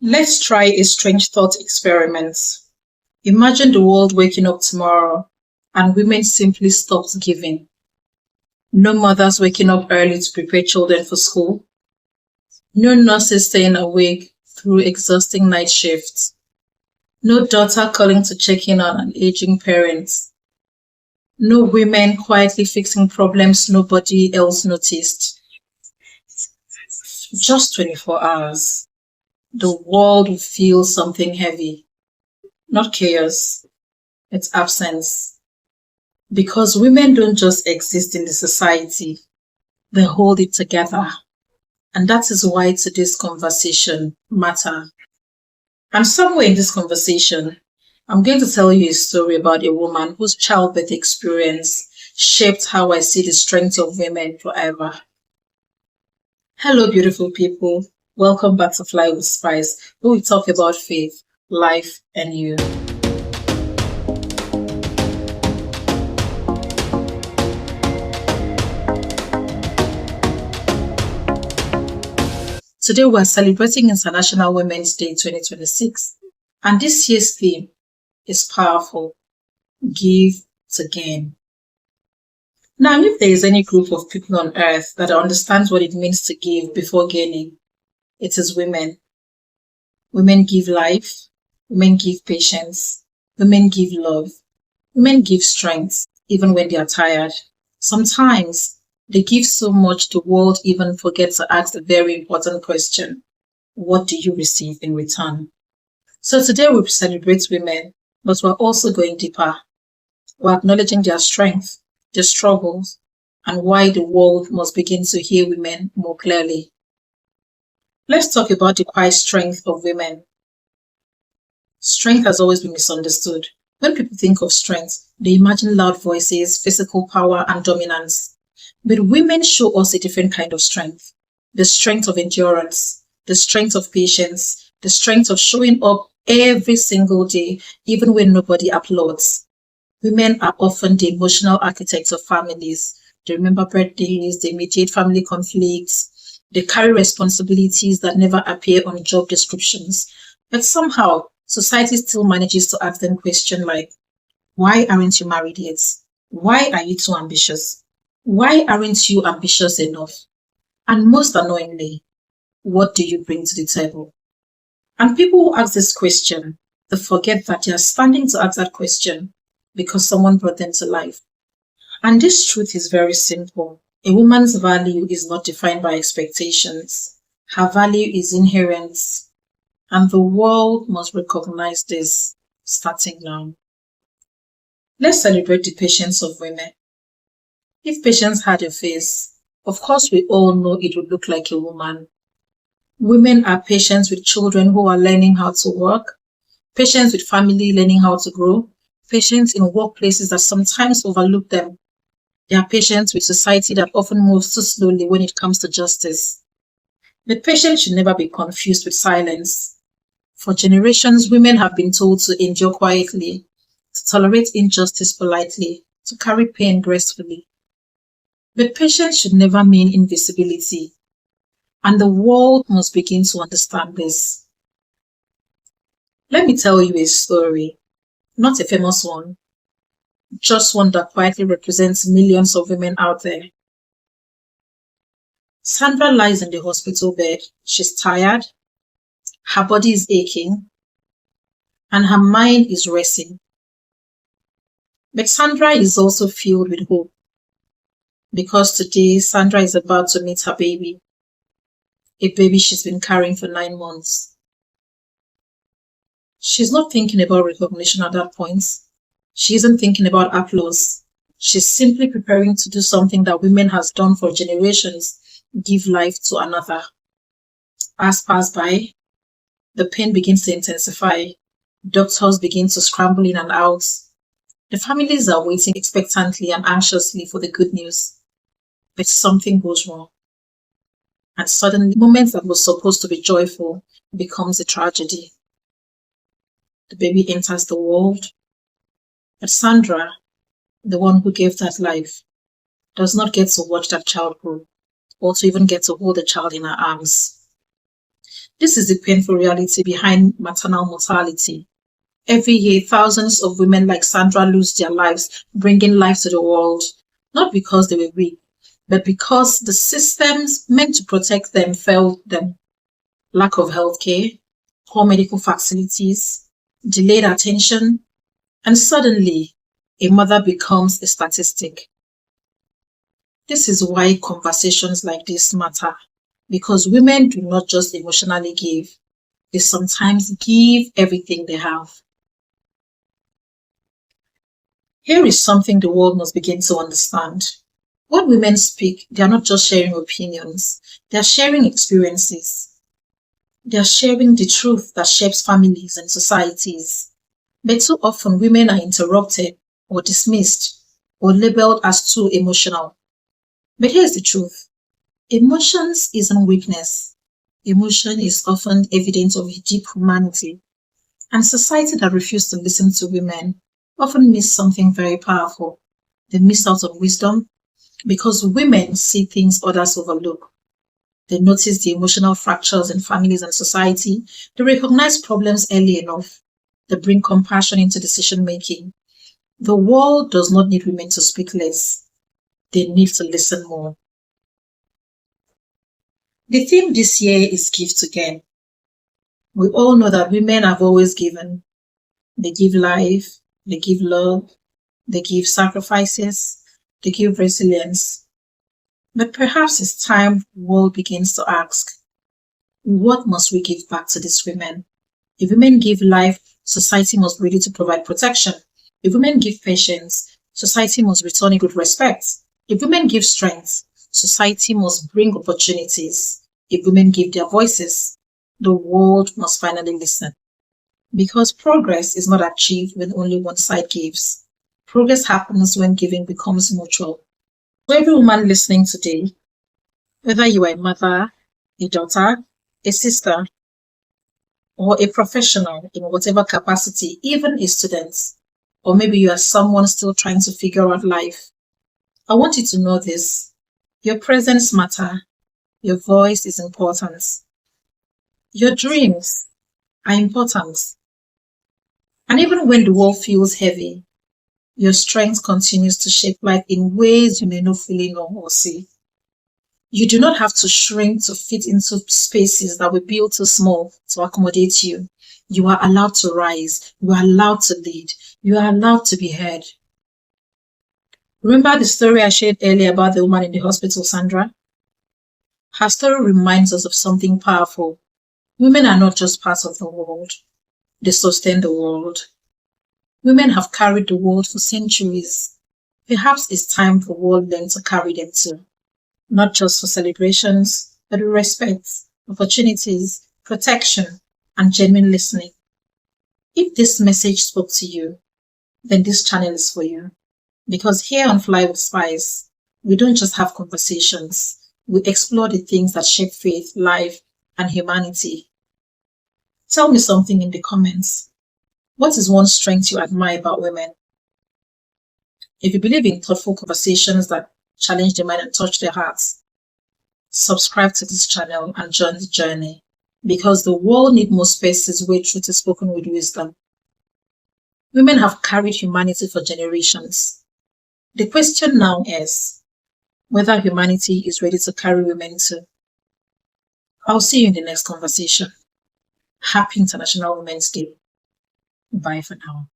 Let's try a strange thought experiment. Imagine the world waking up tomorrow and women simply stopped giving. No mothers waking up early to prepare children for school. No nurses staying awake through exhausting night shifts. No daughter calling to check in on an aging parent. No women quietly fixing problems nobody else noticed. Just 24 hours. The world would feel something heavy. Not chaos, it's absence. Because women don't just exist in the society, they hold it together. And that is why today's conversation matters. And somewhere in this conversation, I'm going to tell you a story about a woman whose childbirth experience shaped how I see the strength of women forever. Hello, beautiful people. Welcome back to Fly with Spyce, where we talk about faith, life, and you. Today we're celebrating International Women's Day 2026, and this year's theme is powerful: give to gain. Now, if there is any group of people on earth that understands what it means to give before gaining, it is women. Women give life, women give patience, women give love, women give strength, even when they are tired. Sometimes they give so much the world even forgets to ask the very important question: what do you receive in return? So today we celebrate women, but we're also going deeper. We're acknowledging their strength, their struggles, and why the world must begin to hear women more clearly. Let's talk about the quiet strength of women. Strength has always been misunderstood. When people think of strength, they imagine loud voices, physical power, and dominance. But women show us a different kind of strength. The strength of endurance, the strength of patience, the strength of showing up every single day, even when nobody applauds. Women are often the emotional architects of families. They remember birthdays, they mediate family conflicts, they carry responsibilities that never appear on job descriptions. But somehow, society still manages to ask them questions like, why aren't you married yet? Why are you too ambitious? Why aren't you ambitious enough? And most annoyingly, what do you bring to the table? And people who ask this question, they forget that they are standing to ask that question because someone brought them to life. And this truth is very simple. A woman's value is not defined by expectations. Her value is inherent. And the world must recognize this starting now. Let's celebrate the patience of women. If patience had a face, of course we all know it would look like a woman. Women are patient with children who are learning how to work, patient with family learning how to grow, patient in workplaces that sometimes overlook them. They are patient with society that often moves too slowly when it comes to justice. But patience should never be confused with silence. For generations, women have been told to endure quietly, to tolerate injustice politely, to carry pain gracefully. But patience should never mean invisibility. And the world must begin to understand this. Let me tell you a story, not a famous one, just one that quietly represents millions of women out there. Sandra lies in the hospital bed. She's tired, her body is aching, and her mind is racing. But Sandra is also filled with hope, because today Sandra is about to meet her baby, a baby she's been carrying for 9 months. She's not thinking about recognition at that point. She isn't thinking about applause. She's simply preparing to do something that women has done for generations: give life to another. As pass by, the pain begins to intensify. Doctors begin to scramble in and out. The families are waiting expectantly and anxiously for the good news. But something goes wrong. And suddenly, the moment that was supposed to be joyful becomes a tragedy. The baby enters the world, but Sandra, the one who gave that life, does not get to watch that child grow, or to even get to hold the child in her arms. This is the painful reality behind maternal mortality. Every year, thousands of women like Sandra lose their lives, bringing life to the world, not because they were weak, but because the systems meant to protect them failed them. Lack of healthcare, poor medical facilities, delayed attention, and suddenly a mother becomes a statistic. This is why conversations like this matter, because women do not just emotionally give, they sometimes give everything they have. Here is something the world must begin to understand. When women speak, they are not just sharing opinions, they are sharing experiences. They are sharing the truth that shapes families and societies. But too often, women are interrupted or dismissed or labeled as too emotional. But here's the truth. Emotions isn't weakness. Emotion is often evidence of deep humanity. And society that refuses to listen to women often miss something very powerful. They miss out on wisdom because women see things others overlook. They notice the emotional fractures in families and society. They recognize problems early enough. They bring compassion into decision making. The world does not need women to speak less. They need to listen more. The theme this year is Gift Again. We all know that women have always given. They give life, they give love, they give sacrifices, they give resilience. But perhaps it's time the world begins to ask, what must we give back to these women? If women give life, society must be ready to provide protection. If women give patience, society must return it with respect. If women give strength, society must bring opportunities. If women give their voices, the world must finally listen. Because progress is not achieved when only one side gives. Progress happens when giving becomes mutual. So every woman listening today, whether you are a mother, a daughter, a sister, or a professional in whatever capacity, even a student, or maybe you are someone still trying to figure out life, I want you to know this. Your presence matter. Your voice is important. Your dreams are important. And even when the world feels heavy, your strength continues to shape life in ways you may not fully know or see. You do not have to shrink to fit into spaces that were built too small to accommodate you. You are allowed to rise. You are allowed to lead. You are allowed to be heard. Remember the story I shared earlier about the woman in the hospital, Sandra? Her story reminds us of something powerful. Women are not just part of the world. They sustain the world. Women have carried the world for centuries. Perhaps it's time the world learns to carry them too. Not just for celebrations, but with respect, opportunities, protection, and genuine listening. If this message spoke to you, then this channel is for you. Because here on Fly with Spyce, we don't just have conversations, we explore the things that shape faith, life, and humanity. Tell me something in the comments. What is one strength you admire about women? If you believe in thoughtful conversations that challenge the mind and touch their hearts, subscribe to this channel and join the journey, because the world needs more spaces where truth is spoken with wisdom. Women have carried humanity for generations. The question now is whether humanity is ready to carry women too. I'll see you in the next conversation. Happy International Women's Day. Bye for now.